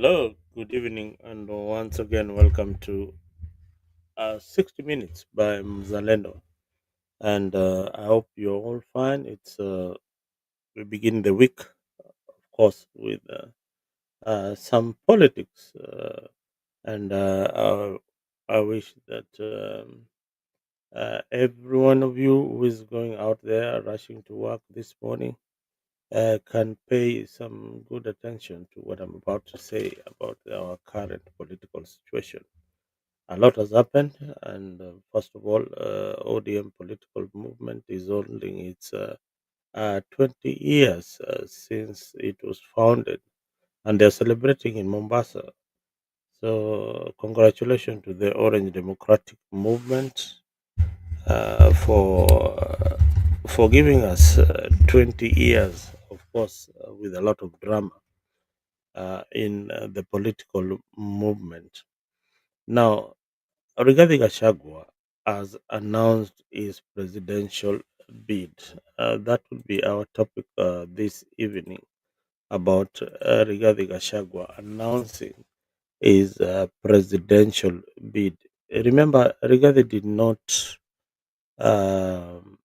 Hello, good evening, and once again, welcome to 60 Minutes by Mzalendo. And I hope you're all fine. We begin the week, of course, with some politics. And I wish that every one of you who is going out there rushing to work this morning can pay some good attention to what I'm about to say about our current political situation. A lot has happened, and first of all, ODM political movement is holding its 20 years since it was founded, and they're celebrating in Mombasa. So, congratulations to the Orange Democratic Movement for giving us 20 years, of course, with a lot of drama in the political movement. Now, Rigathi Gachagua has announced his presidential bid. That would be our topic this evening about Rigathi Gachagua announcing his presidential bid. Remember, Rigathi did not um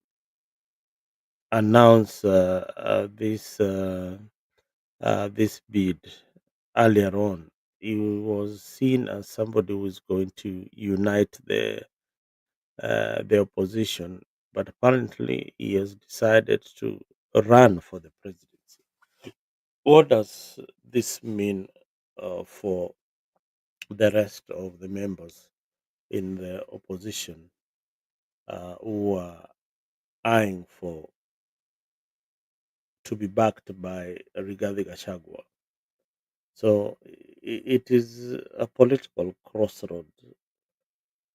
announce this bid earlier on. He was seen as somebody who is going to unite the opposition, but apparently he has decided to run for the presidency. What does this mean for the rest of the members in the opposition who are eyeing for to be backed by Rigathi Gachagua? So it is a political crossroad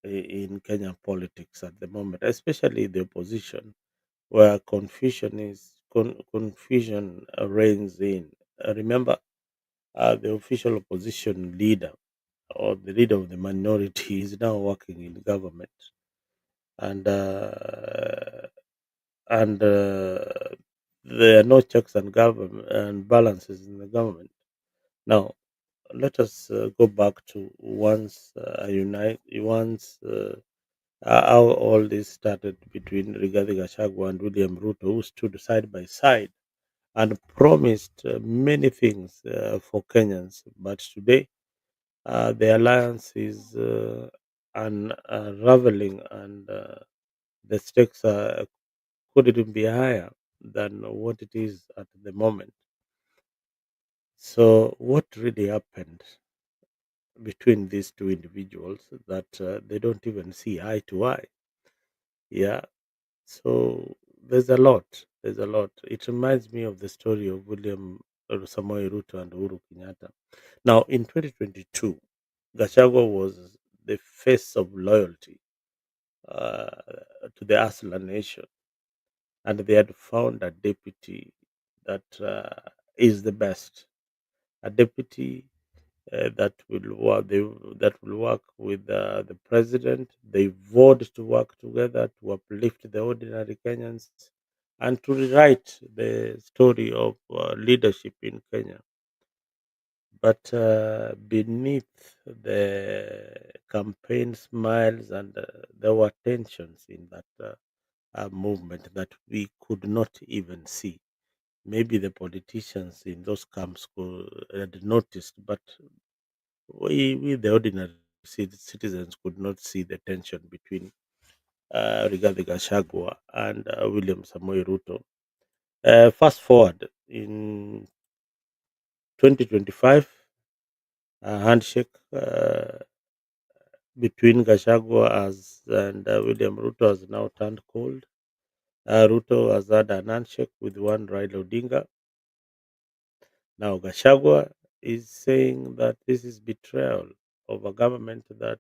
in Kenyan politics at the moment, especially the opposition where confusion reigns in. Remember, the official opposition leader or the leader of the minority is now working in government, and there are no checks and government and balances in the government. Now, let us go back to how all this started between Rigathi Gachagua and William Ruto, who stood side by side and promised many things for Kenyans. But today, the alliance is unraveling, and the stakes could even be higher than what it is at the moment. So, what really happened between these two individuals that they don't even see eye to eye? Yeah. So there's a lot. There's a lot. It reminds me of the story of William Samoei Ruto and Uhuru Kenyatta. Now, in 2022, Gachagua was the face of loyalty uh, to the Asla nation, and they had found a deputy that is the best, a deputy that will work with the president. They vowed to work together to uplift the ordinary Kenyans and to rewrite the story of leadership in Kenya. But beneath the campaign smiles, and there were tensions in that movement that we could not even see. Maybe the politicians in those camps had noticed, but we the ordinary citizens could not see the tension between Rigathi Gachagua and William Samoei Ruto. Fast forward in 2025, a handshake between Gachagua and William Ruto has now turned cold. Ruto has had an handshake with one Raila Odinga. Now Gachagua is saying that this is betrayal of a government that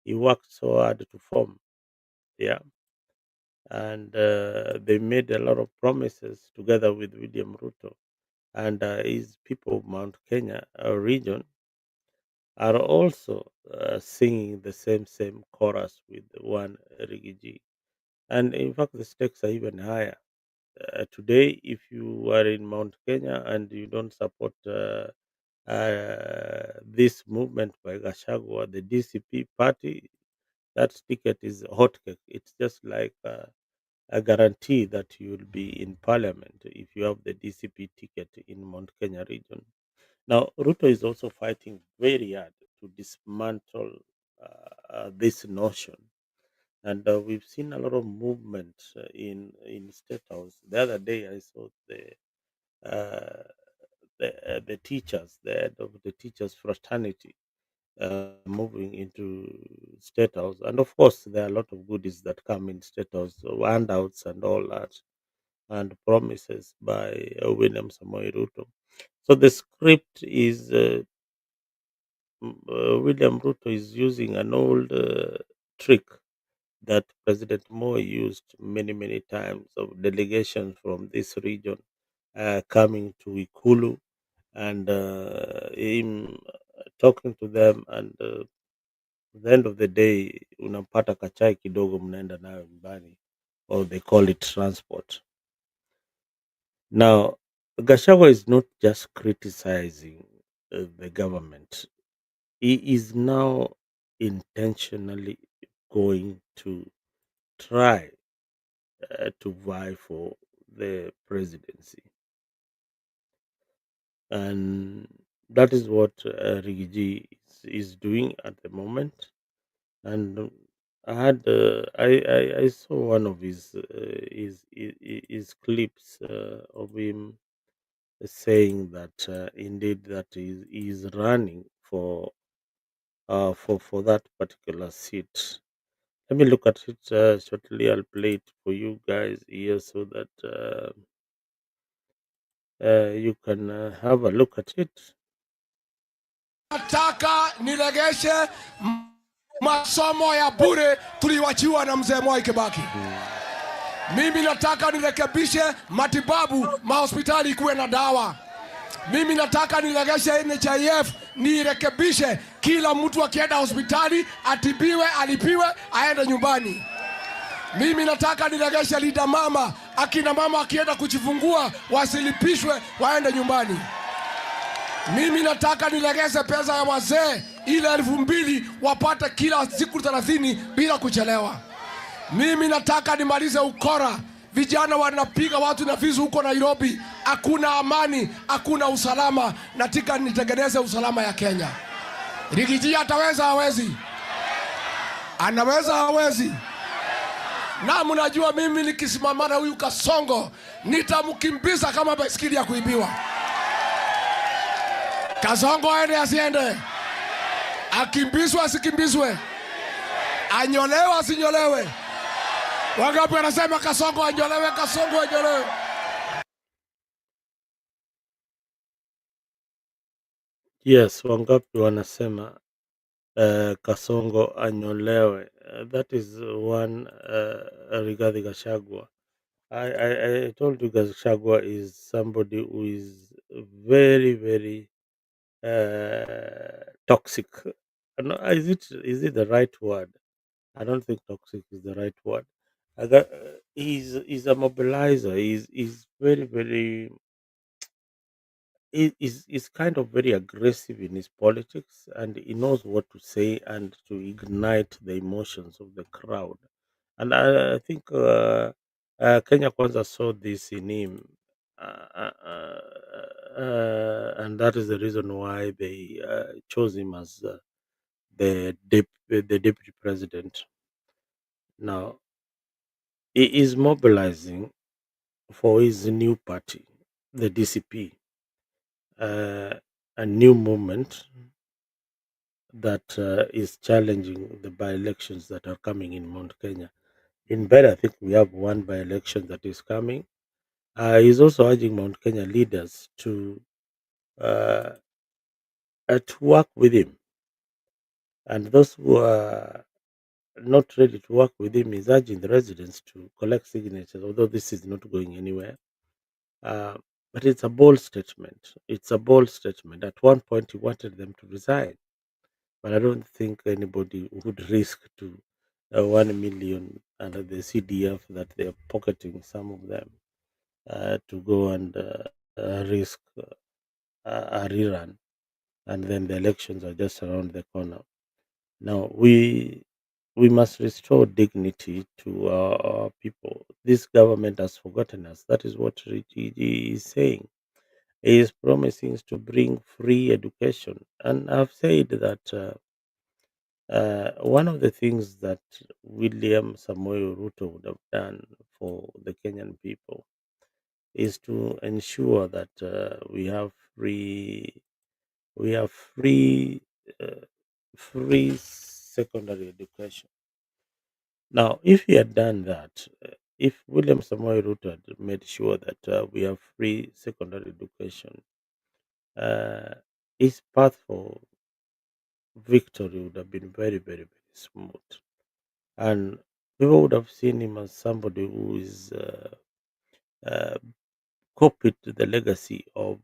he worked so hard to form. Yeah, and they made a lot of promises together with William Ruto, and his people of Mount Kenya region are also singing the same chorus with one Rigiji. And in fact, the stakes are even higher. Today, if you are in Mount Kenya and you don't support this movement by Gachagua, the DCP party, that ticket is hotcake. It's just like a guarantee that you will be in parliament if you have the DCP ticket in Mount Kenya region. Now, Ruto is also fighting very hard to dismantle this notion, and we've seen a lot of movement in State House. The other day, I saw uh, the teachers, the head of the teachers fraternity, moving into State House, and of course, there are a lot of goodies that come in State House, so handouts and all that, and promises by William Samoei Ruto. So the script is William Ruto is using an old trick that President Moi used many, many times of delegations from this region coming to Ikulu and him talking to them, and at the end of the day unampata kachai kidogo mnaenda nayo nyumbani, or they call it transport. Now, Gachagua is not just criticizing the government. He is now intentionally going to try to vie for the presidency, and that is what Rigiji is doing at the moment. And I saw one of his clips of him saying that indeed that he is running for that particular seat. Let me look at it shortly. I'll play it for you guys here so that you can have a look at it. Nataka niregeshe masomo ya bure tuliwachiwa na mzee Mwai Kibaki. Mimi nataka nirekebishe matibabu, mahospitali kuwe na dawa. Mimi nataka niregeshe NHIF, nirekebishe kila mtu akienda hospitali atibiwe, alipiwe, aende nyumbani. Mimi nataka niregeshe linda mama, akina mama akienda kujifungua wasilipishwe, waende nyumbani. Mimi nataka nilegeze pesa ya wazee ile 2,000 wapate kila siku 30 bila kuchelewa. Mimi nataka nimalize ukora. Vijana wanapiga watu na visu huko Nairobi. Hakuna amani, hakuna usalama. Nataka nitengeneze usalama ya Kenya. Rigiji ataweza hawezi? Anaweza hawezi? Na mnajua mimi nikisimama na huyu Kasongo nitamkimbiza kama baiskeli ya kuibiwa. Kasongo aende asiende? Akimbizwe asikimbizwe? Anyolewe asinyolewe? Wangapi wanasema Kasongo anyolewe, Kasongo anyolewe? Yes, wangapi wanasema Kasongo anyolewe? That is one Rigathi Gachagua. I told you Gachagua is somebody who is very, very toxic. No, is it the right word? I don't think toxic is the right word. He's a mobilizer. He's very, very, is kind of very aggressive in his politics, and he knows what to say and to ignite the emotions of the crowd. And I think Kenya Kwanza saw this in him, and that is the reason why they chose him as the deputy president. Now he is mobilizing for his new party, the DCP, a new movement that is challenging the by-elections that are coming in Mount Kenya. In bed, I think we have one by-election that is coming. He's also urging Mount Kenya leaders uh, to work with him, and those who are not ready to work with him is urging the residents to collect signatures. Although this is not going anywhere, uh, but it's a bold statement. It's a bold statement. At one point, he wanted them to resign, but I don't think anybody would risk to 1 million under the CDF that they are pocketing some of them to go and risk a rerun. and then the elections are just around the corner. Now we must restore dignity to our people. This government has forgotten us. That is what Richie is saying. He is promising to bring free education, and I've said that one of the things that William Samoei Ruto would have done for the Kenyan people is to ensure that we have uh, free secondary education. Now, if he had done that, if William Samoei Ruto had made sure that we have free secondary education, uh, his path for victory would have been very, very, very smooth, and people would have seen him as somebody who is uh, copied the legacy of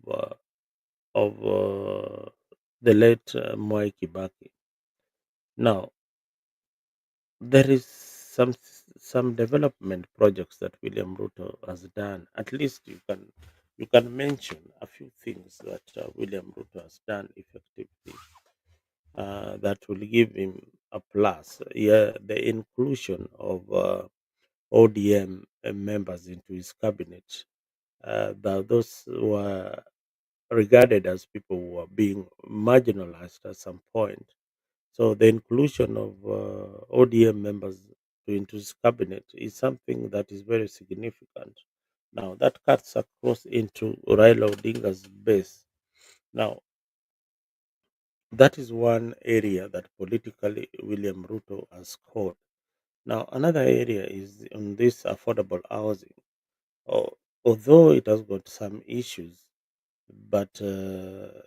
the late Mwai Kibaki. Now, there is some development projects that William Ruto has done. At least you can mention a few things that William Ruto has done effectively that will give him a plus. Yeah, the inclusion of ODM members into his cabinet. Those were regarded as people who were being marginalized at some point. So the inclusion of ODM members into his cabinet is something that is very significant. Now that cuts across into Raila Odinga's base. Now that is one area that politically William Ruto has scored. Now another area is on this affordable housing. Al- Although it has got some issues, but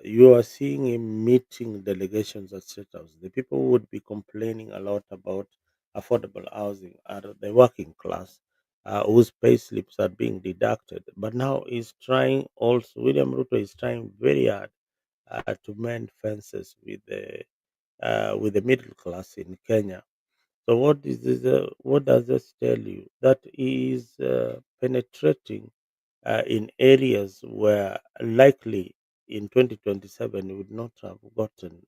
you are seeing him meeting delegations at State House. The people who would be complaining a lot about affordable housing are the working class, whose pay slips are being deducted. But now he's trying also, William Ruto is trying very hard to mend fences with the middle class in Kenya. So what does this tell you? That he is penetrating in areas where likely in 2027 he would not have gotten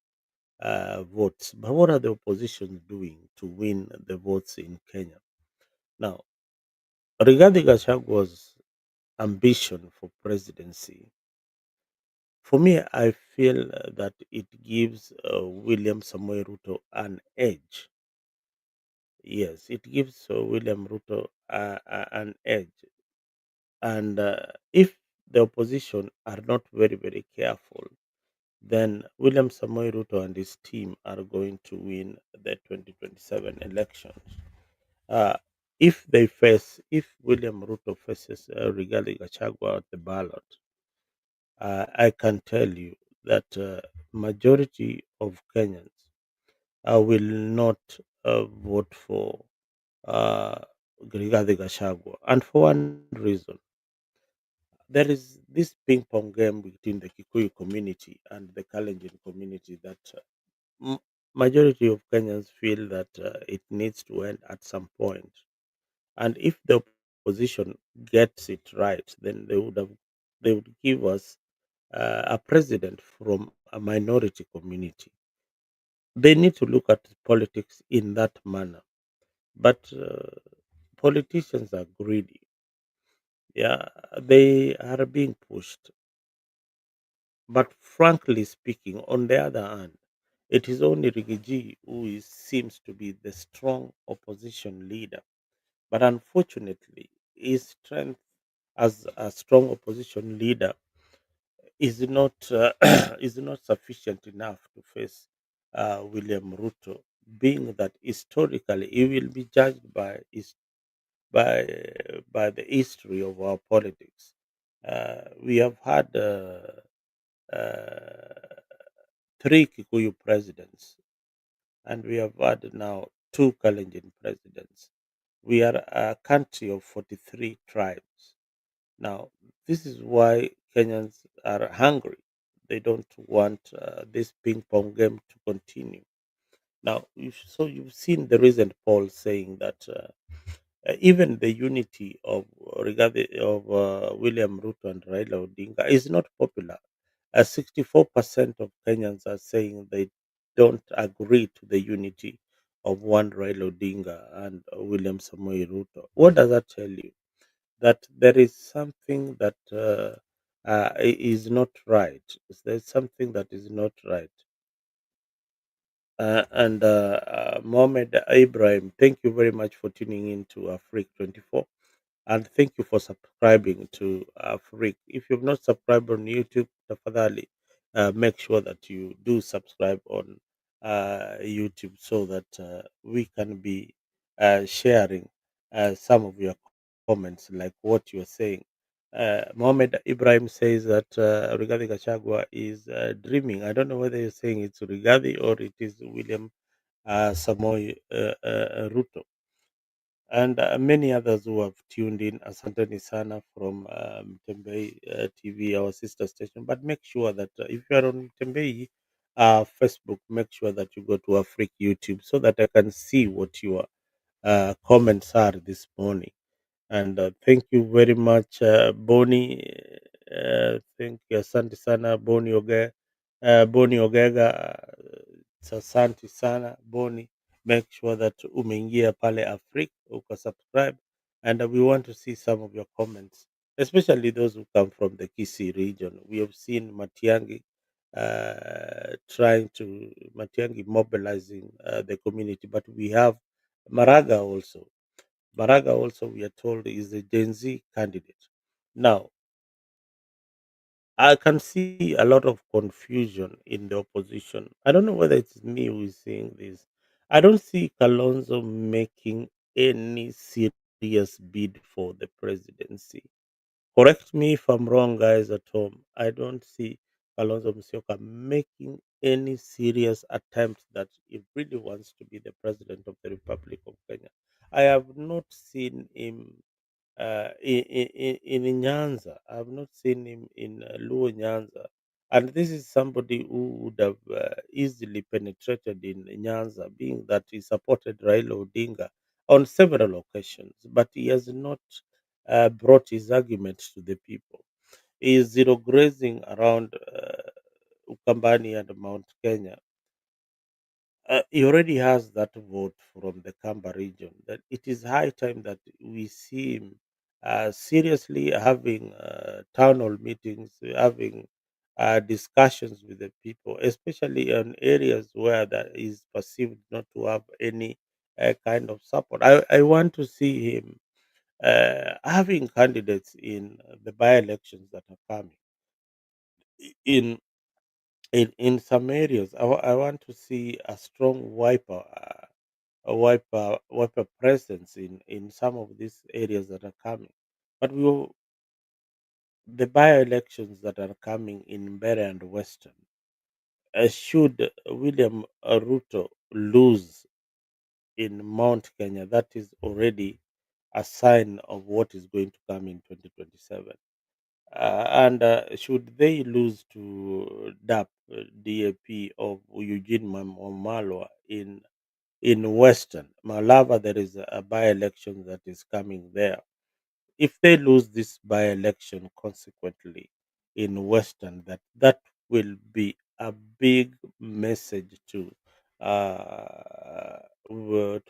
votes. But what are the opposition doing to win the votes in Kenya? Now, regarding Gachagua's ambition for presidency, for me, I feel that it gives William Samoei Ruto an edge. Yes, it gives William Ruto an edge. And if the opposition are not very, very careful, then William Samoei Ruto and his team are going to win the 2027 elections. Uh, if William Ruto faces Rigathi Gachagua at the ballot, I can tell you that majority of Kenyans will not vote for uh, Rigathi Gachagua, and for one reason. There is this ping pong game between the Kikuyu community and the Kalenjin community that m- majority of Kenyans feel that it needs to end at some point. And if the opposition gets it right, then they would give us a president from a minority community. They need to look at politics in that manner. But politicians are greedy. Yeah, they are being pushed. But frankly speaking, on the other hand, it is only Rigiji who seems to be the strong opposition leader. But unfortunately, his strength as a strong opposition leader is not sufficient enough to face William Ruto, being that historically he will be judged by by the history of our politics. We have had uh, three Kikuyu presidents, and we have had now two Kalenjin presidents. We are a country of 43 tribes. Now, this is why Kenyans are hungry. They don't want this ping pong game to continue. Now, so you've seen the recent poll saying that even the unity of William Ruto and Raila Odinga is not popular. 64% of Kenyans are saying they don't agree to the unity of one Raila Odinga and William Samoei Ruto. What does that tell you? That there is something that is not right. There's something that is not right. And Mohammed Ibrahim, thank you very much for tuning in to Afrique 24. And thank you for subscribing to Freak. If you've not subscribed on YouTube, tafadhali, make sure that you do subscribe on YouTube so that we can be sharing some of your comments, like what you're saying. Mohammed Ibrahim says that Rigathi Gachagua is dreaming. I don't know whether you're saying it's Rigathi or it is William Samoei Ruto, and many others who have tuned in. Asanteni sana from Tembei TV, our sister station. But make sure that if you are on Tembei Facebook, make sure that you go to Afric YouTube so that I can see what your comments are this morning. And thank you very much, Boni. Thank you, asante sana Boni Boni Ogega. Asante sana Boni. Make sure that umeingia pale Afrika subscribe, and we want to see some of your comments, especially those who come from the Kisii region. We have seen Matiangi Matiangi mobilizing the community, but we have Maraga also. Maraga also, we are told, is a Gen Z candidate. Now, I can see a lot of confusion in the opposition. I don't know whether it's me who is seeing this. I don't see Kalonzo making any serious bid for the presidency. Correct me if I'm wrong, guys at home. I don't see Kalonzo Musyoka making any serious attempt that he really wants to be the president of the Republic of Kenya. I have not seen him in Nyanza. I've not seen him in Luo Nyanza. And this is somebody who would have easily penetrated in Nyanza, being that he supported Raila Odinga on several occasions, but he has not brought his argument to the people. He is zero grazing around Ukambani and Mount Kenya. He already has that vote from the Kamba region. That it is high time that we see him seriously having town hall meetings, having discussions with the people, especially in areas where that is perceived not to have any kind of support. I want to see him having candidates in the by-elections that are coming. In in some areas, I want to see a strong wiper presence in some of these areas that are coming. But the by-elections that are coming in Mbeere and Western, should William Ruto lose in Mount Kenya, that is already a sign of what is going to come in 2027. And should they lose to DAP of Eugene Wamalwa in Western Malava, there is a by-election that is coming there. If they lose this by-election consequently in Western, that will be a big message to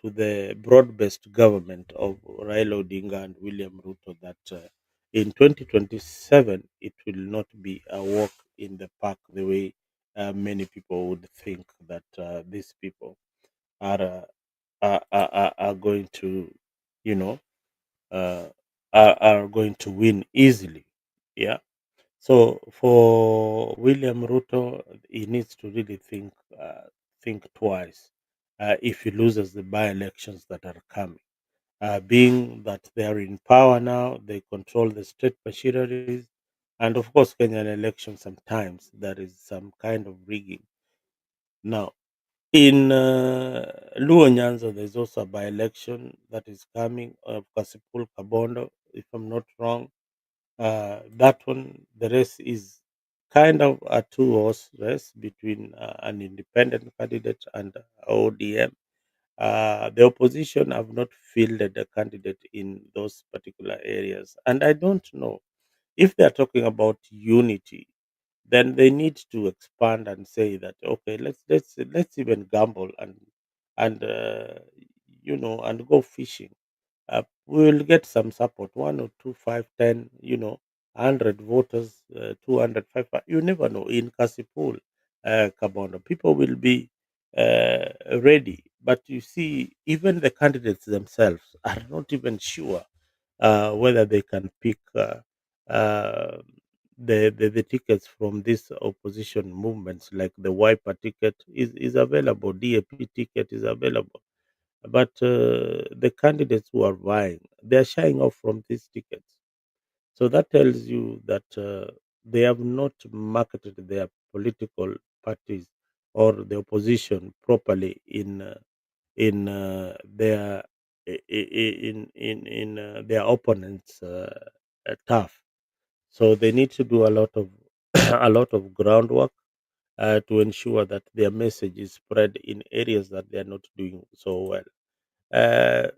the broad-based government of Raila Odinga and William Ruto that in 2027 it will not be a walk in the park the way many people would think that these people are, are going to, you know, uh, are going to win easily. Yeah. So for William Ruto, he needs to really think twice if he loses the by-elections that are coming. Being that they are in power now, they control the state machineries, and of course, Kenyan elections sometimes there is some kind of rigging. Now, in Luo Nyanza, there's also a by-election that is coming of Kasipul Kabondo, if I'm not wrong. That one, the race is kind of a two-horse race between an independent candidate and ODM. The opposition have not fielded a candidate in those particular areas, and I don't know if they are talking about unity. then they need to expand and say that okay, let's even gamble and and go fishing. We will get some support, 1 or 2, 5, 10, 100 voters, 200, 500. You never know. In Kasipul, Kabondo, people will be ready. But you see, even the candidates themselves are not even sure whether they can pick uh, the tickets from these opposition movements, like the Wiper ticket is available, DAP ticket is available. But the candidates who are vying, they're shying off from these tickets. So that tells you that they have not marketed their political parties or the opposition properly in their in their opponents' turf. So they need to do a lot of a lot of groundwork to ensure that their message is spread in areas that they are not doing so well. Uh,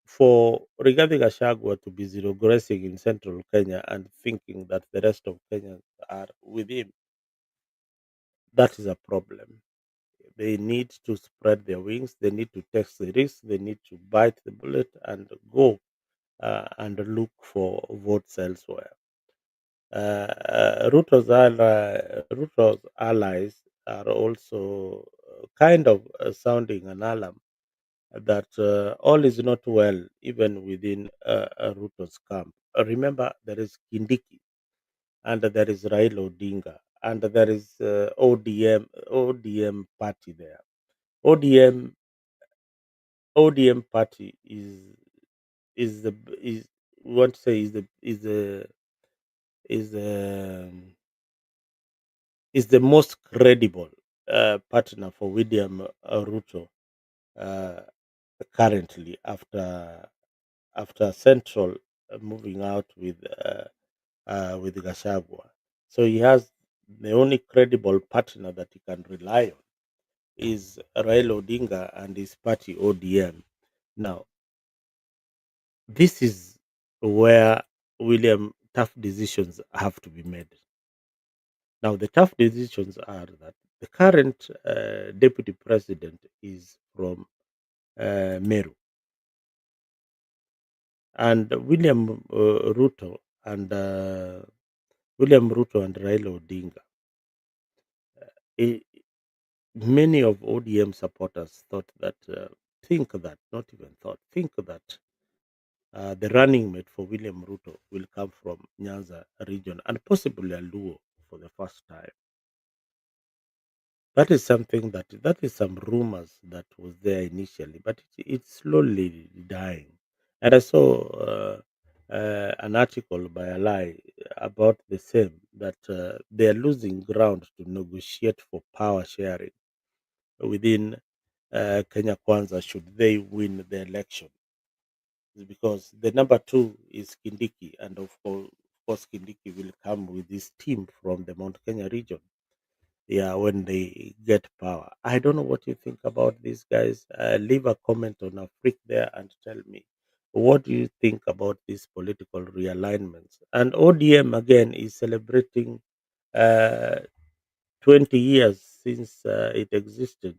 for Rigathi Gachagua to be zero grazing in central Kenya and thinking that the rest of Kenyans are with him, that is a problem. They need to spread their wings. They need to take the risk. They need to bite the bullet and go and look for votes elsewhere. Ruto's allies are also kind of sounding an alarm that all is not well even within Ruto's camp. Remember, there is Kindiki and there is Raila Odinga and there is ODM party there. ODM ODM party is the is we want to say is is the most credible partner for William Ruto uh, currently after Central moving out with Gachagua. So he has the only credible partner that he can rely on is Raila Odinga and his party ODM. Now, this is where William tough decisions have to be made. Now, the tough decisions are that the current deputy president is from Meru, and William Ruto and Raila Odinga. eh, Many of ODM supporters think that the running mate for William Ruto will come from Nyanza region and possibly Luo for the first time. That is something that is some rumors that was there initially, but it's slowly dying. And I saw an article by a lie about the same that they are losing ground to negotiate for power sharing within Kenya Kwanza should they win the election. Because the number two is Kindiki, and of course Kindiki will come with his team from the Mount Kenya region. Yeah, when they get power. I don't know what you think about these guys. Leave a comment on a freak there and tell me what do you think about these political realignments. And ODM again is celebrating uh, 20 years since it existed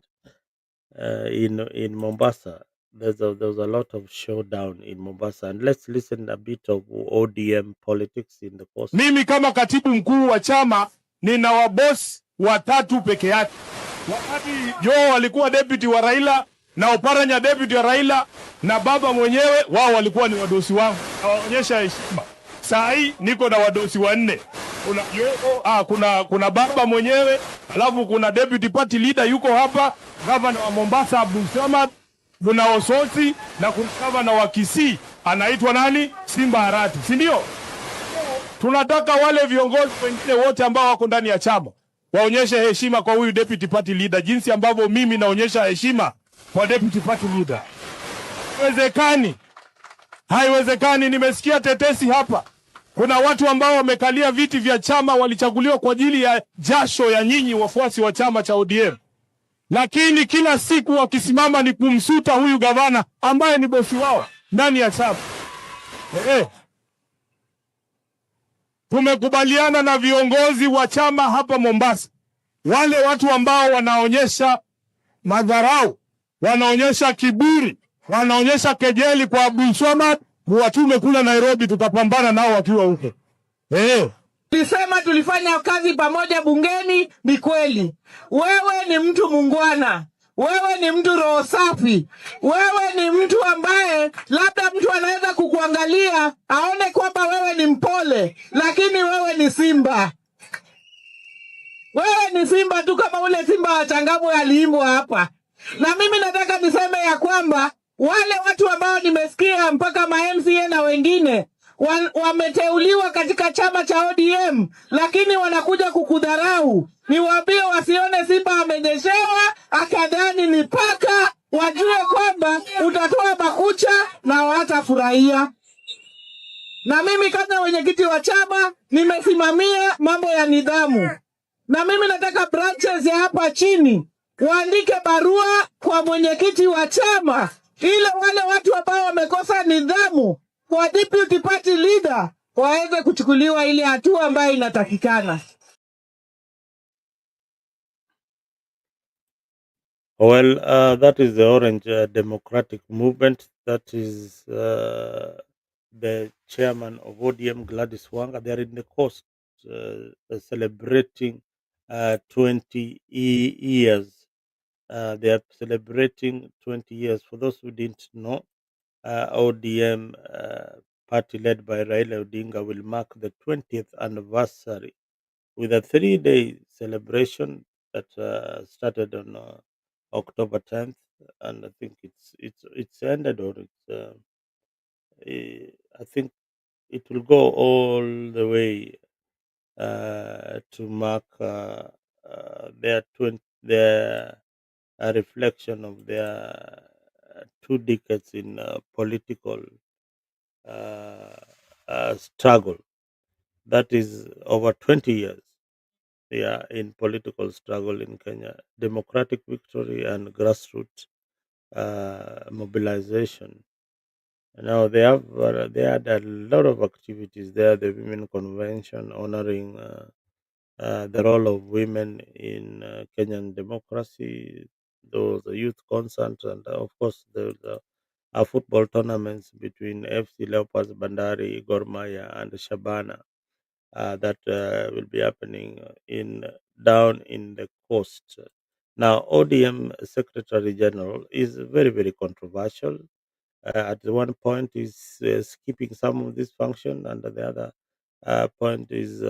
in Mombasa. There's a lot of showdown in Mombasa, and let's listen a bit of ODM politics in the course. Mimi kama katibu mkuu wa chama nina wabosi watatu peke yake. Wakati Joe walikuwa deputy wa Raila na Oparanya deputy wa Raila na baba mwenyewe, wao walikuwa ni wadosi wangu. Nawaonyesha heshima. Saa hii niko na wadosi wanne. Kuna baba mwenyewe, alafu kuna deputy party leader yuko hapa, governor wa Mombasa Abdul Samad, kuna Ososi na kuna governor wa Kisii anaitwa nani? Simba Harati, si ndio? Tunataka wale viongozi wengine wote ambao wako ndani ya chama waonyeshe heshima kwa huyu deputy party leader, jinsi ambavyo mimi naonyesha heshima kwa deputy party leader. Haiwezekani. Nimesikia tetesi hapa. Kuna watu ambao wamekalia viti vya chama walichaguliwa kwa ajili ya jasho ya nyinyi wafuasi wa chama cha ODM. Lakini kila siku wakisimama ni kumsuta huyu gavana ambaye ni bosi wao ndani ya chama. Tumekubaliana na viongozi wa chama hapa Mombasa, wale watu ambao wanaonyesha madharau, wanaonyesha kiburi, wanaonyesha kejeli kwa Abdul Swamad, muwatume kule Nairobi, tutapambana nao wakiwa huko. Tulisema tulifanya kazi pamoja bungeni, ni kweli. Wewe ni mtu mungwana, wewe ni mtu roho safi, wewe ni mtu ambaye labda mtu anaweza kukuangalia aone kwamba wewe ni mpole, lakini wewe ni simba. Wewe ni simba tu kama ule simba wa Changamwe aliimbwa hapa. Na mimi nataka niseme ya kwamba wale watu ambao nimesikia mpaka ma MCA na wengine wameteuliwa katika chama cha ODM, lakini wanakuja kukudharau. Niwaambie wasione simba amenyeshewa akadhani ni paka, wajue kwamba utatoa makucha na watafurahia. Na mimi kama mwenyekiti wa chama nimesimamia mambo ya nidhamu. Na mimi nataka branches ya hapa chini waandike barua kwa mwenyekiti wa chama ili wale watu ambao wamekosa nidhamu kwa deputy party leader waweze kuchukuliwa ile hatua ambayo inatakikana. Well, that is the Orange Democratic Movement. That is the chairman of ODM, Gladys Wanga. They are in the coast celebrating 20 years. They are celebrating 20 years. For those who didn't know, ODM party led by Raila Odinga will mark the 20th anniversary with a 3-day celebration that started on October 10th, and I think it's ended, or I think it will go all the way to mark their reflection of their 2 decades in political struggle. That is over 20 years. They are in political struggle in Kenya, democratic victory and grassroots mobilization. Now they had a lot of activities there. The Women Convention honoring the role of women in Kenyan democracy. Those youth concerts, and of course the football tournaments between FC Leopards, Bandari, Gor Mahia, and Shabana that will be happening in down in the coast. Now, ODM Secretary General is very controversial. At one point, is skipping some of this function, and the other point is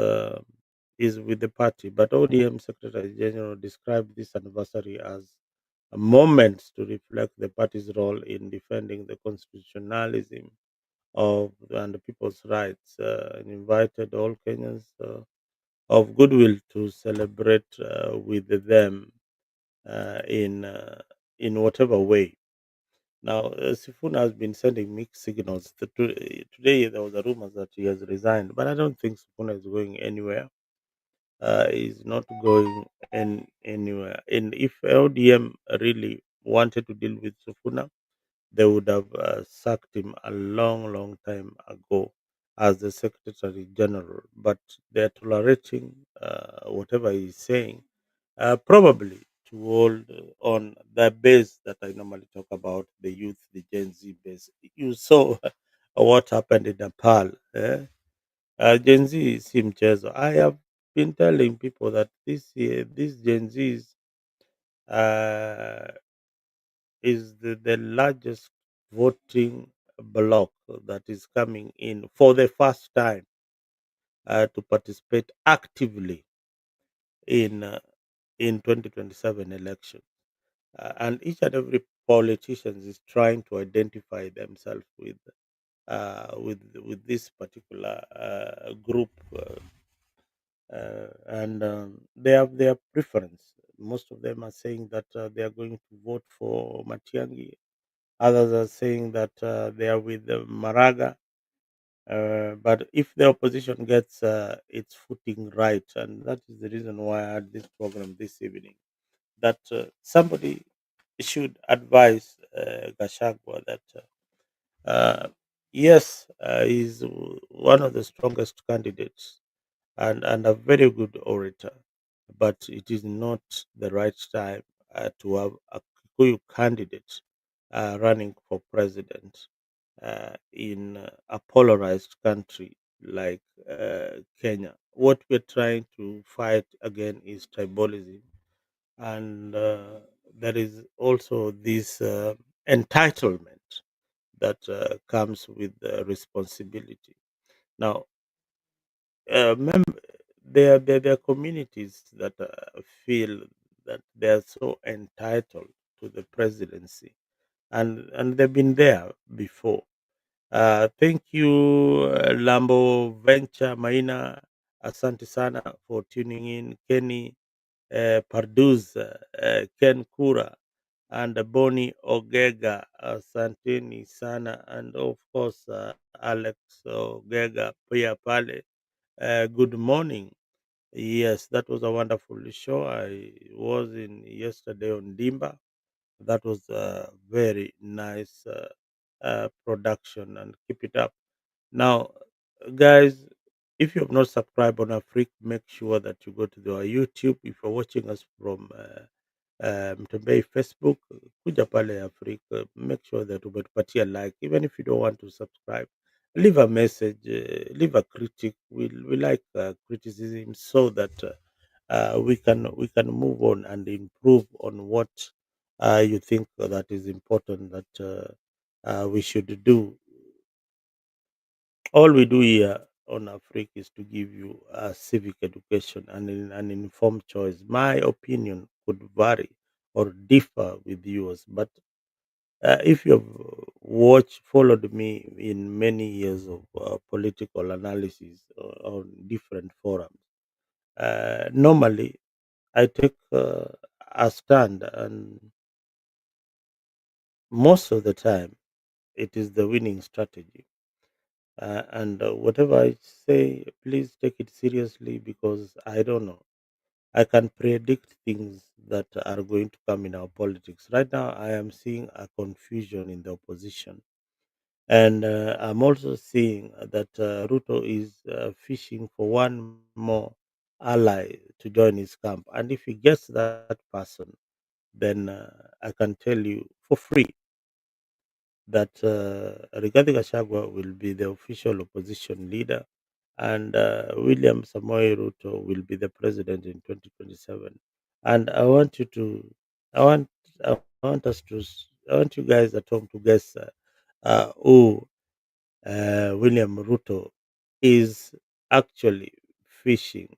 with the party. But ODM Secretary General described this anniversary as a moment to reflect the party's role in defending the constitutionalism of and the people's rights, and invited all Kenyans of goodwill to celebrate with them in whatever way. Now, Sifuna has been sending mixed signals. Today, there was a rumor that he has resigned, but I don't think Sifuna is going anywhere. He's not going anywhere. And if LDM really wanted to deal with Sifuna, they would have sacked him a long time ago as the Secretary General. But they're tolerating whatever he's saying, probably to hold on the base that I normally talk about, the youth, the Gen Z base. You saw what happened in Nepal. Gen Z si mchezo. I have been telling people that this year, these Gen Zs uh, is the largest voting bloc that is coming in for the first time to participate actively in uh, in 2027 election. And each and every politician is trying to identify themselves with this particular group, and they have their preference. Most of them are saying that they are going to vote for Matiangi. Others are saying that they are with Maraga. But if the opposition gets its footing right, and that is the reason why I had this program this evening, that somebody should advise Gachagua that yes, he's one of the strongest candidates and a very good orator, but it is not the right time to have a Kikuyu candidate running for president in a polarized country like Kenya. What we're trying to fight again is tribalism, and there is also this entitlement that comes with responsibility. Now, there are communities that feel that they are so entitled to the presidency, and they've been there before. Thank you, Lambo Venture Maina. Asante sana for tuning in. Kenny Parduz, Ken Kura, and Bonnie Ogega. Asanteni sana. And of course, Alex Ogega pia pale. Good morning. Yes, that was a wonderful show. I was in yesterday on Dimba. That was a very nice production, and keep it up. Now, guys, if you have not subscribed on Afrique, make sure that you go to our YouTube. If you're watching us from Mtembei Facebook, kuja pale Afrique, make sure that umetupatia like, even if you don't want to subscribe. Leave a message, leave a critic. We like criticism so that we can move on and improve on what you think that is important that we should do. All we do here on Africa is to give you a civic education and an informed choice. My opinion could vary or differ with yours, but if you have followed me in many years of political analysis on different forums, normally I take a stand, and most of the time it is the winning strategy. And whatever I say, please take it seriously because I don't know. I can predict things that are going to come in our politics. Right now, I am seeing a confusion in the opposition. And I'm also seeing that Ruto is fishing for one more ally to join his camp. And if he gets that person, then I can tell you for free that Rigathi Gachagua will be the official opposition leader, and William Samoei Ruto will be the president in 2027. And I want you to, I want, I want us to, I want you guys at home to guess who William Ruto is actually fishing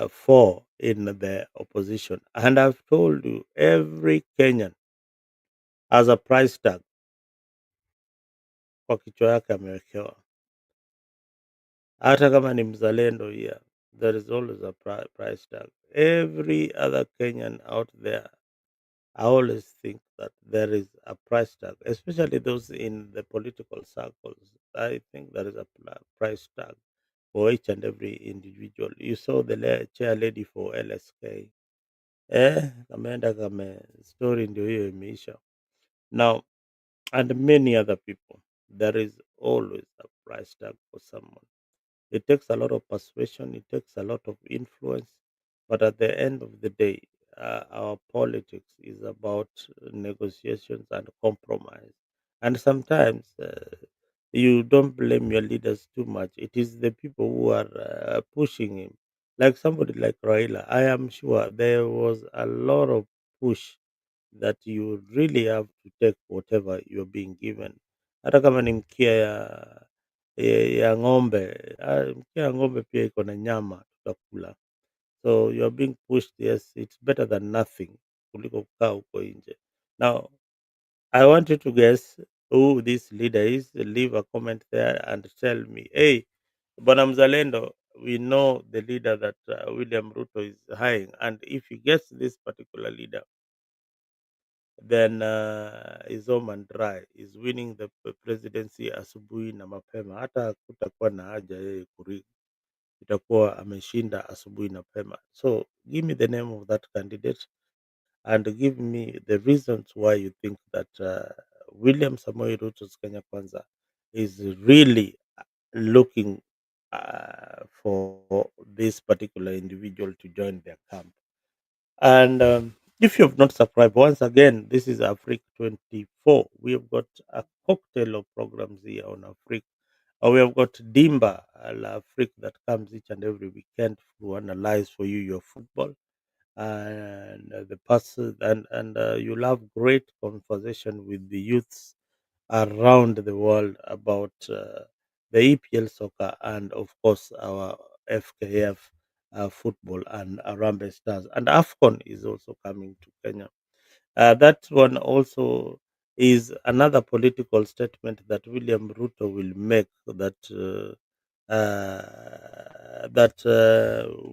for in the opposition. And I've told you, every Kenyan has a price tag kwa kichwa yake amewekewa. Hata kama ni mzalendo here, there is always a price tag. Every other Kenyan out there, I always think that there is a price tag, especially those in the political circles. I think there is a price tag for each and every individual. You saw the chair lady for LSK. Kameenda kame story ndio hiyo imeisha. Now, and many other people, there is always a price tag for someone. It takes a lot of persuasion, it takes a lot of influence, but at the end of the day, our politics is about negotiations and compromise. And sometimes you don't blame your leaders too much. It is the people who are pushing him. Like somebody like Raila, I am sure there was a lot of push that you really have to take whatever you're being given. Hata kama ni mkia ya ng'ombe, mkia ya ng'ombe pia iko na nyama tutakula. So you're being pushed, yes, it's better than nothing kuliko kukaa huko nje. Now, I want you to guess who this leader is. Leave a comment there and tell me, hey, Bwana Mzalendo, we know the leader that William Ruto is hiring. And if you guess this particular leader, then is home and dry, is winning the presidency asubuhi na mapema. Hata kutakuwa na haja yeye itakuwa ameshinda asubuhi na mapema. So give me the name of that candidate and give me the reasons why you think that William Samoei Ruto's Kenya Kwanza is really looking for this particular individual to join their camp. And if you have not subscribed, once again, this is Africa 24. We have got a cocktail of programs here on Africa. We have got Dimba Al Africa that comes each and every weekend to analyze for you your football and the person, and you'll have great conversation with the youths around the world about the EPL soccer and of course our FKF football and Arambe Stars, and AFCON is also coming to Kenya. That one also is another political statement that William Ruto will make that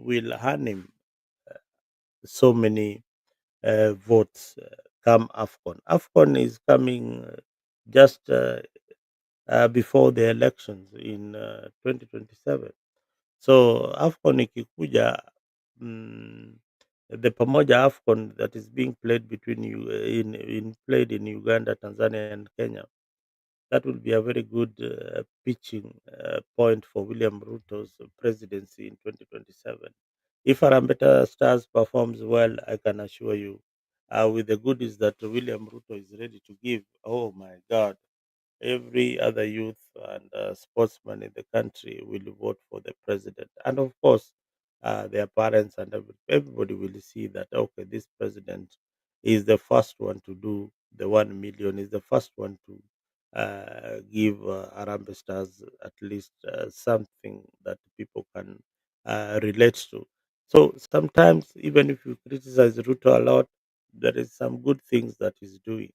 will earn him so many votes come AFCON. AFCON is coming just before the elections in 2027. So AFCON ikikuja, mm, the pamoja AFCON that is being played between you in played in Uganda, Tanzania, and Kenya, that will be a very good pitching point for William Ruto's presidency in 2027. If Arambeta Stars performs well, I can assure you, with the goodies that William Ruto is ready to give, oh my God, every other youth and sportsman in the country will vote for the president. And of course, their parents and everybody will see that, okay, this president is the first one to do the 1 million, is the first one to give Arambe Stars at least something that people can relate to. So sometimes, even if you criticize Ruto a lot, there is some good things that he's doing.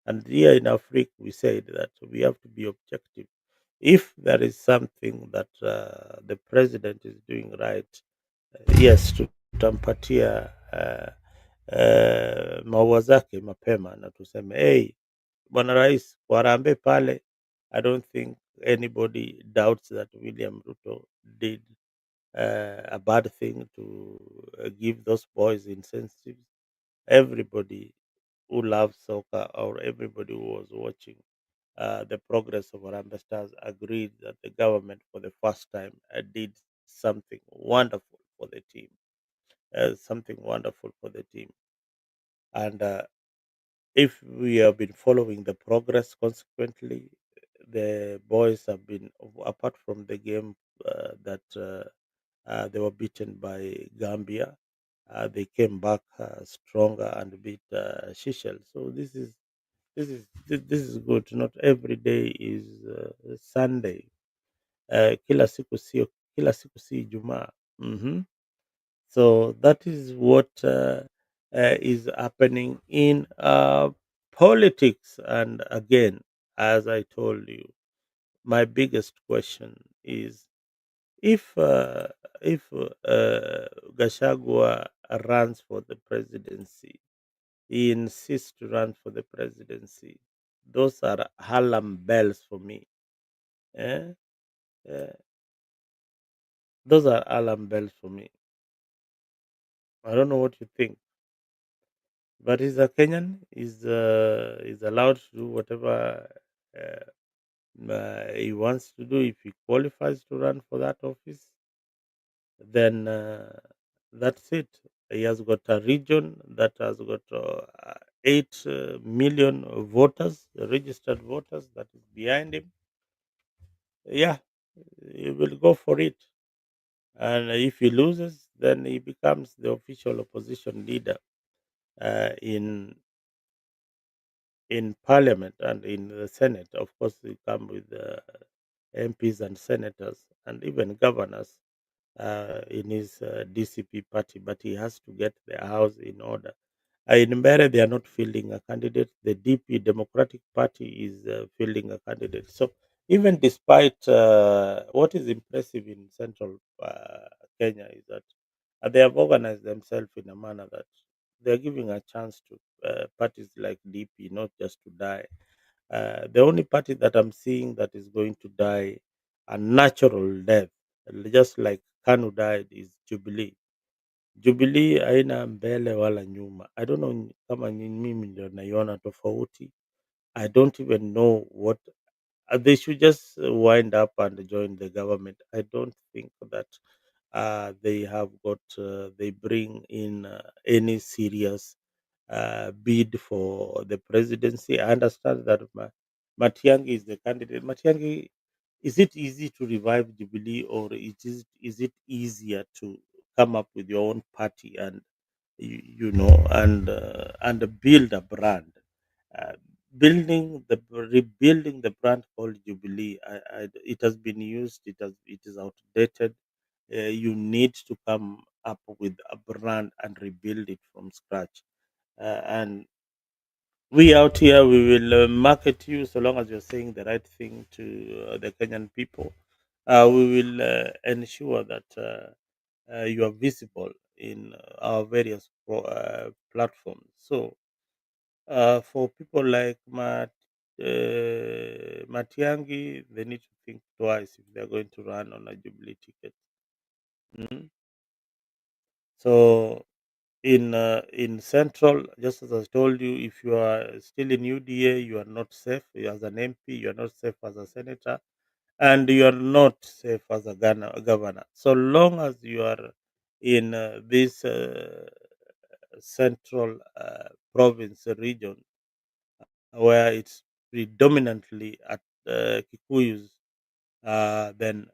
And here in Africa, we said that we have to be objective. If there is something that the president is doing right, yes, tutampatia maua zake mapema na tuseme hey, bwana rais warambe pale. I don't think anybody doubts that William Ruto did a bad thing to give those boys incentives. Everybody who loves soccer or everybody who was watching the progress of Harambee Stars agreed that the government, for the first time, did something wonderful for the team. Something wonderful for the team. And if we have been following the progress consequently, the boys have been, apart from the game that they were beaten by Gambia, they came back stronger and beat Shishel. So this is good. Not every day is Sunday. Kila siku si Ijumaa. So that is what is happening in politics. And again, as I told you, my biggest question is if uh, if Gachagua runs for the presidency, he insists to run for the presidency. Those are alarm bells for me. Eh? Uh, those are alarm bells for me. I don't know what you think, but he's a Kenyan. He's allowed to do whatever he wants to do. If he qualifies to run for that office, then that's it. He has got a region that has got 8 million voters, registered voters, that is behind him. Yeah, he will go for it. And if he loses, then he becomes the official opposition leader in parliament and in the senate. Of course, he come with MPs and senators and even governors in his DCP party, but he has to get the house in order. In Mbere, they are not fielding a candidate. The DP Democratic Party is fielding a candidate. So even despite what is impressive in central Kenya is that they have organized themselves in a manner that they are giving a chance to parties like DP not just to die. The only party that I'm seeing that is going to die a natural death, just like Kanu died, is Jubilee. Jubilee haina mbele wala nyuma. I don't know kama ni mimi ndio naiona tofauti. I don't even know what they should just wind up and join the government. I don't think that they have got they bring in any serious bid for the presidency. I understand that Matiang'i is the candidate. Matiang'i, is it easy to revive Jubilee, or is it easier to come up with your own party and and build a brand? Uh, Rebuilding the brand called Jubilee, it has been used. It is outdated. You need to come up with a brand and rebuild it from scratch. And we out here, we will market you so long as you're saying the right thing to the Kenyan people. We will ensure that you are visible in our various platforms. So for people like Matiangi, they need to think twice if they're going to run on a Jubilee ticket. Mm. So in Central, just as I told you, if you are still in UDA, you are not safe as an MP, you are not safe as a senator, and you are not safe as a governor. So long as you are in this central province region where it's predominantly at Kikuyus, then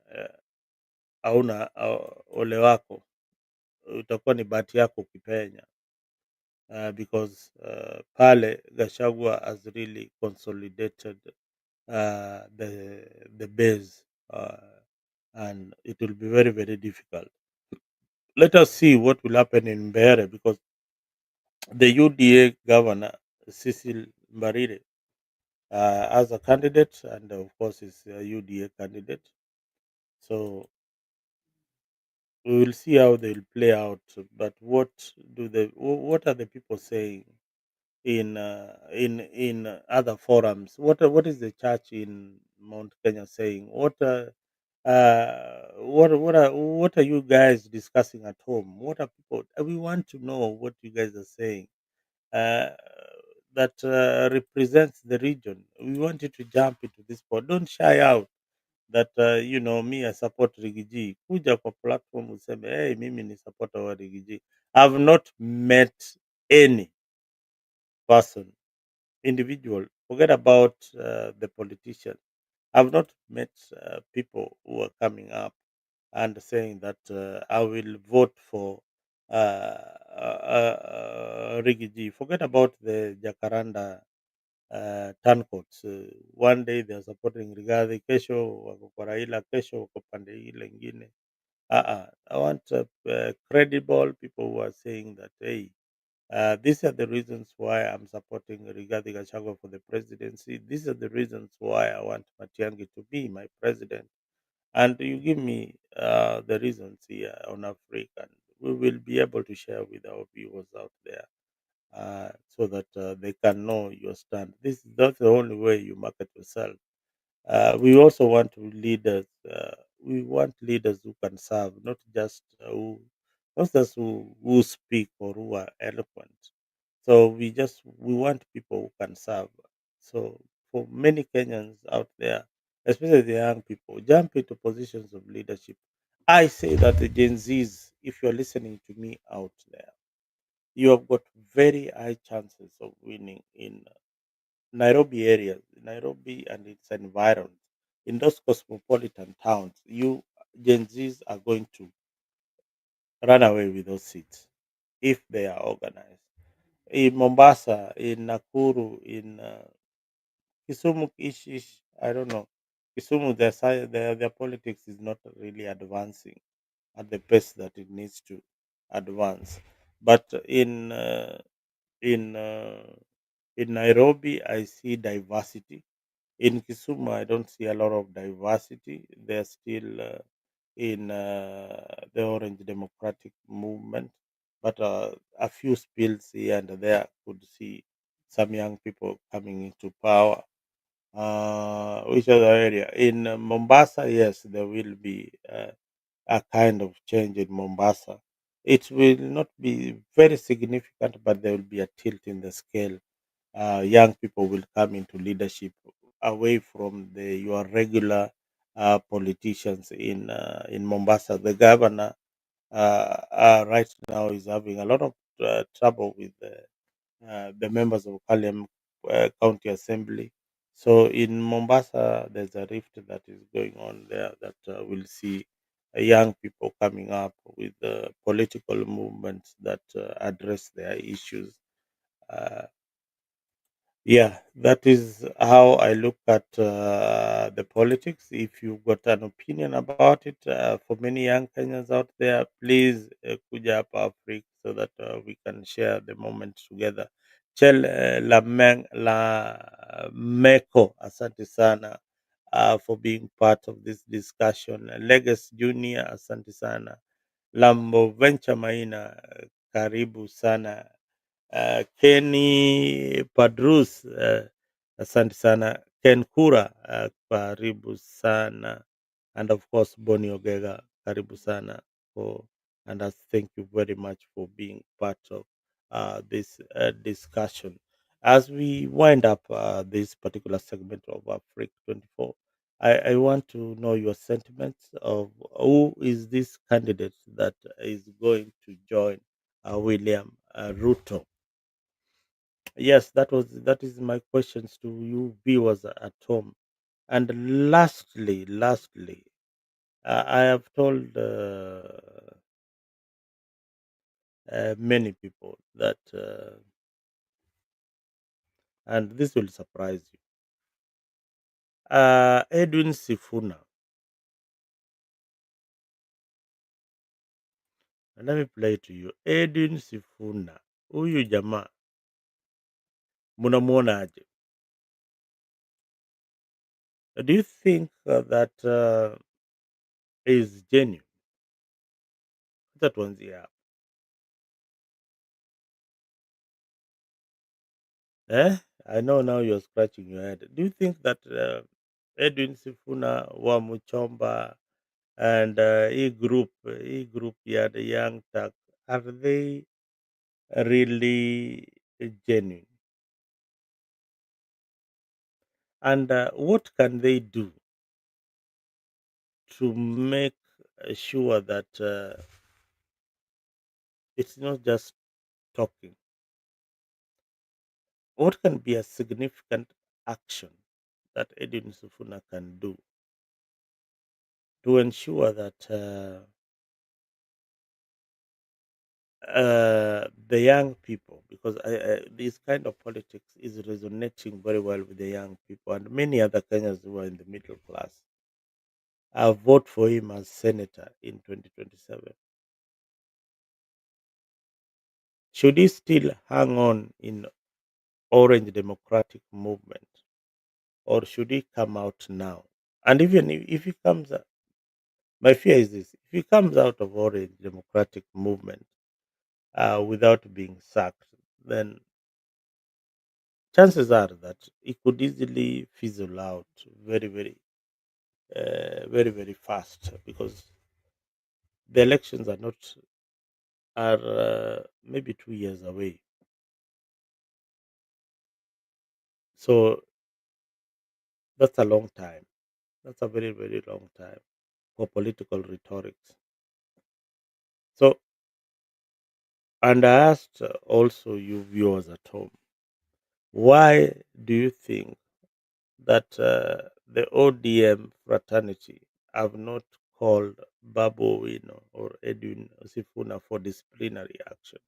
hauna ole wako, utakuwa ni bahati yako ukipenya. Because pale Gachagua has really consolidated the base, and it will be very very difficult. Let us see what will happen in Mbeere, because the UDA governor Cecil Mbarire as a candidate, and of course is a UDA candidate. So we will see how they will play out. But what are the people saying in other forums? What is the church in Mount Kenya saying? What are you guys discussing at home? What are people? We want to know what you guys are saying. Uh, that represents the region. We want you to jump into this spot. Don't shy out. That me, I support Rigiji. Kuja kwa platform useme, hey, mimi ni supporter wa Rigiji. I've not met any person, individual. Forget about the politician. I've not met people who are coming up and saying that I will vote for Rigiji. Forget about the Jacaranda turncoats. One day they are supporting Rigathi, kesho wako kwa Raila, kesho wako pande ile ingine. I want credible people who are saying that, hey, these are the reasons why I'm supporting Rigathi Gachagua for the presidency. These are the reasons why I want Matiang'i to be my president. And you give me the reasons here on Africa, and we will be able to share with our viewers out there, so that they can know your stand. That's the only way you market yourself. We also want to leaders. We want leaders who can serve, not just who speak or who are eloquent. So we want people who can serve. So for many Kenyans out there, especially the young people, jump into positions of leadership. I say that the Gen Zs, if you're listening to me out there, you have got very high chances of winning in Nairobi areas, Nairobi and its environs. In those cosmopolitan towns, you Gen Zs are going to run away with those seats if they are organized. In Mombasa, in Nakuru, in Kisumu, I don't know. Kisumu, their politics is not really advancing at the pace that it needs to advance. But in Nairobi, I see diversity. In Kisumu, I don't see a lot of diversity. They're still in the Orange Democratic Movement, but a few spills here and there could see some young people coming into power. Which other area? In Mombasa, yes, there will be a kind of change in Mombasa. It will not be very significant, but there will be a tilt in the scale. Young people will come into leadership away from your regular politicians in Mombasa. The governor right now is having a lot of trouble with the members of Kaliam County Assembly. So in Mombasa, there's a rift that is going on there that will see young people coming up with political movements that address their issues. Uh, yeah, that is how I look at the politics. If you've got an opinion about it, for many young Kenyans out there, please kuja hapa Africa so that we can share the moment together. Chel la Meko, asante sana for being part of this discussion. Legacy Junior, asante sana. Lambo Venture Maina, karibu sana. Kenny Padrus, asante sana. Ken Kura, karibu sana. And of course, Boni Ogega, karibu sana. For, and I thank you very much for being part of this discussion. As we wind up this particular segment of Africa 24, I want to know your sentiments of who is this candidate that is going to join William Ruto. Yes, that is my questions to you viewers at home. And lastly, I have told many people that, and this will surprise you. Edwin Sifuna, and let me play to you. Edwin Sifuna, huyu jamaa munamuona aje? Do you think that is genuine? Acha tuanzie hapo. I know now you're scratching your head. Do you think that Edwin Sifuna wa Muchomba and e group, yeah, the young tag, are they really genuine? And what can they do to make sure that it's not just talking? What can be a significant action that Edwin Sifuna can do to ensure that the young people, because this kind of politics is resonating very well with the young people and many other Kenyans who are in the middle class, vote for him as senator in 2027. Should he still hang on in Orange Democratic Movement, or should he come out now? And even if he comes out, my fear is this: if he comes out of Orange Democratic Movement without being sacked, then chances are that it could easily fizzle out very fast, because the elections are maybe 2 years away. So that's a long time. That's a very long time for political rhetorics. So, and I asked also you viewers at home, why do you think that the ODM fraternity have not called Babu Owino or Edwin Sifuna for disciplinary action?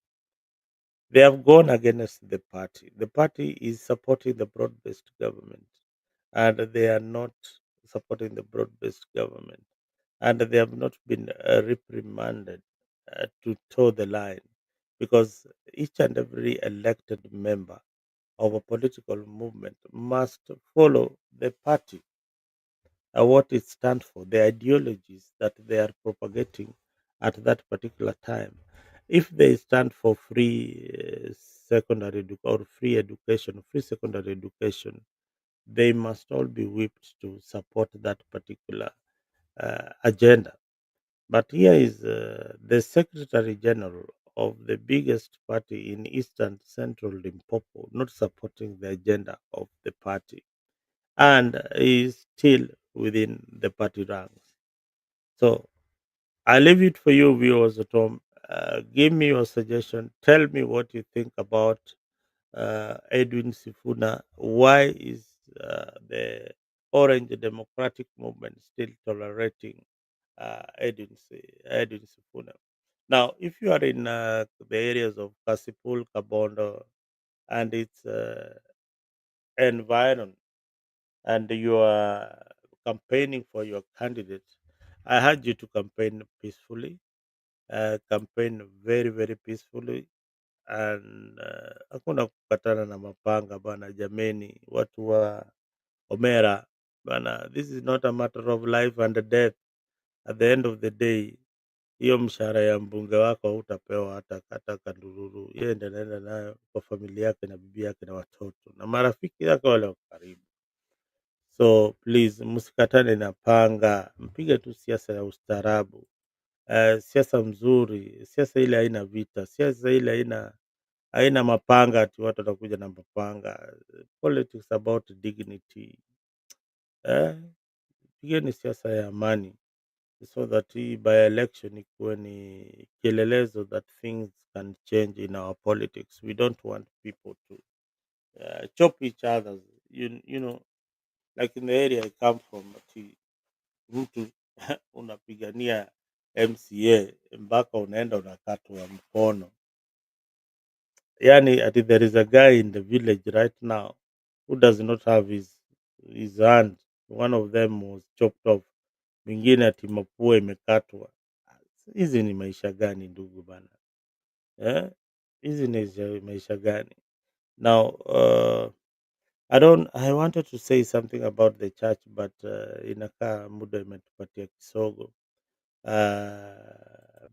They have gone against the party. The party is supporting the broad based government, and they are not supporting the broad based government, and they have not been reprimanded to toe the line, because each and every elected member of a political movement must follow the party, what it stands for, the ideologies that they are propagating at that particular time. If they stand for free secondary or free education, free secondary education, they must all be whipped to support that particular agenda. But here is the Secretary General of the biggest party in Eastern Central Limpopo not supporting the agenda of the party. and is still within the party ranks. So I leave it for you, viewers at home. Give me your suggestion. Tell me what you think about Edwin Sifuna. Why is the Orange Democratic Movement still tolerating Edwin Sifuna? Now, if you are in the areas of Kasipul, Kabondo, and its environment, and you are campaigning for your candidate, I urge you to campaign peacefully, campaign very, very peacefully, and hakuna kupatana na mapanga bana. Jameni, watu wa Omera bana, this is not a matter of life and death. At the end of the day, hiyo mshahara ya mbunge wako hautapewa hata kandururu. Yeye ndiye anaenda nayo kwa familia yake na bibi yake na watoto na marafiki yake wale wa karibu. So please, msikatane na panga, mpige tu siasa ya ustaarabu, siasa mzuri, siasa ile haina vita, siasa ile haina mapanga ati watu watakuja na mapanga. Politics about dignity. Eh, pigeni siasa ya amani so that hii by election ikuwe ni kielelezo that things can change in our politics. We don't want people to chop each other. You know, like in the area I come from, ati mtu unapigania MCA mpaka unaenda unakatwa mkono. Yani, ati there is a guy in the village right now who does not have his hand. One of them was chopped off, mwingine ati mapua imekatwa. Hizi ni maisha gani ndugu bana? Eh? Hizi ni maisha gani? Now, I wanted to say something about the church, but inakaa muda imetupatia kisogo.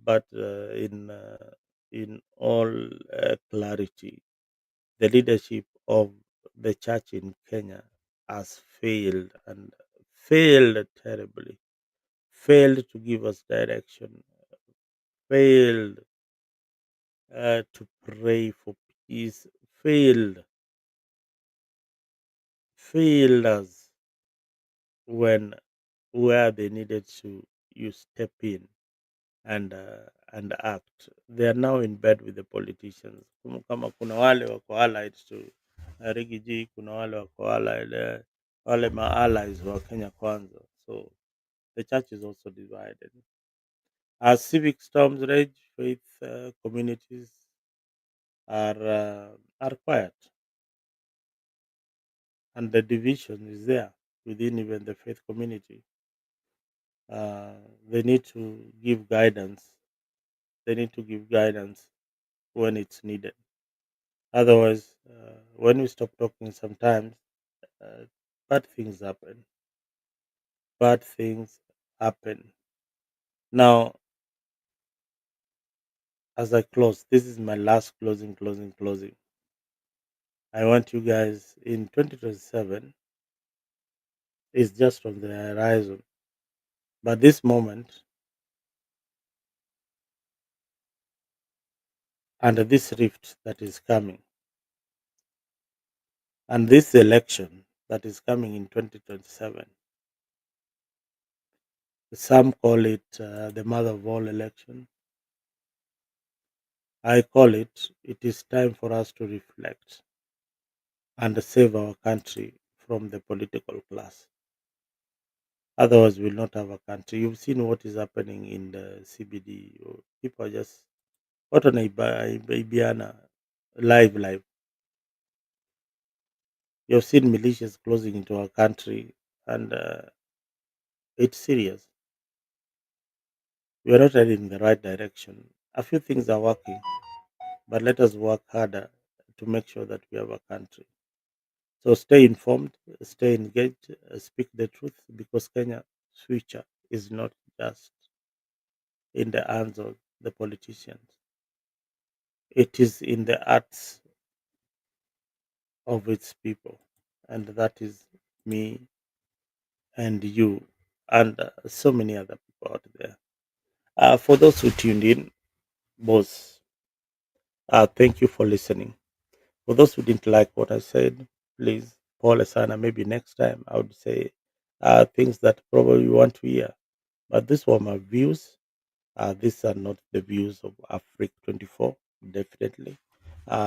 But in all clarity, the leadership of the church in Kenya has failed and failed terribly, failed to give us direction, failed to pray for peace, failed us when where they needed to you step in and act. They are now in bed with the politicians. Kama kuna wale wako allied to Rigiji, kuna wale wako allied wale ma allies wa Kenya Kwanza. So the church is also divided. As civic storms rage, faith communities are quiet, and the division is there within even the faith community. They need to give guidance. They need to give guidance when it's needed. Otherwise, when we stop talking, sometimes uh, bad things happen. Bad things happen. Now, as I close, this is my last closing. I want you guys in 2027 is just on the horizon. But this moment and this rift that is coming, and this election that is coming in 2027, some call it the mother of all election. I call it is time for us to reflect and save our country from the political class. Otherwise, we'll not have a country. You've seen what is happening in the CBD. People are just what an Ibiana live. You've seen militias closing into our country, and it's serious. We are not heading in the right direction. A few things are working, but let us work harder to make sure that we have a country. So stay informed, stay engaged, speak the truth because Kenya's future is not just in the hands of the politicians. It is in the hearts of its people, and that is me and you and so many other people out there. For those who tuned in, boss, thank you for listening. For those who didn't like what I said, please pole sana. Maybe next time I would say things that probably you want to hear. But these were my views. These are not the views of Africa 24, definitely.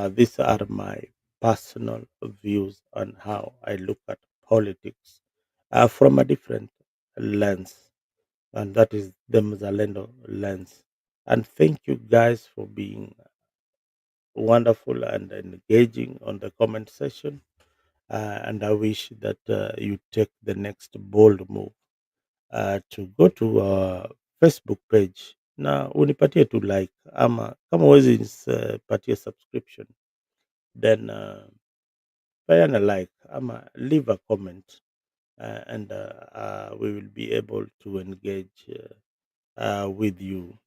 These are my personal views on how I look at politics from a different lens, and that is the Mzalendo lens. And thank you guys for being wonderful and engaging on the comment section. And I wish that you take the next bold move to go to our Facebook page na unipatie tu like, ama kama huwezi patia subscription, then peana like ama leave a comment, and we will be able to engage with you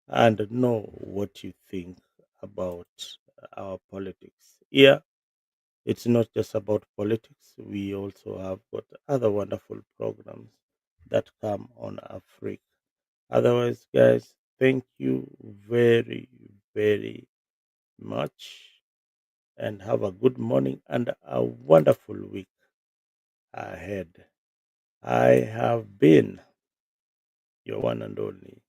and know what you think about our politics. Yeah, it's not just about politics. We also have got other wonderful programs that come on Africa. Otherwise, guys, thank you very, very much and have a good morning and a wonderful week ahead. I have been your one and only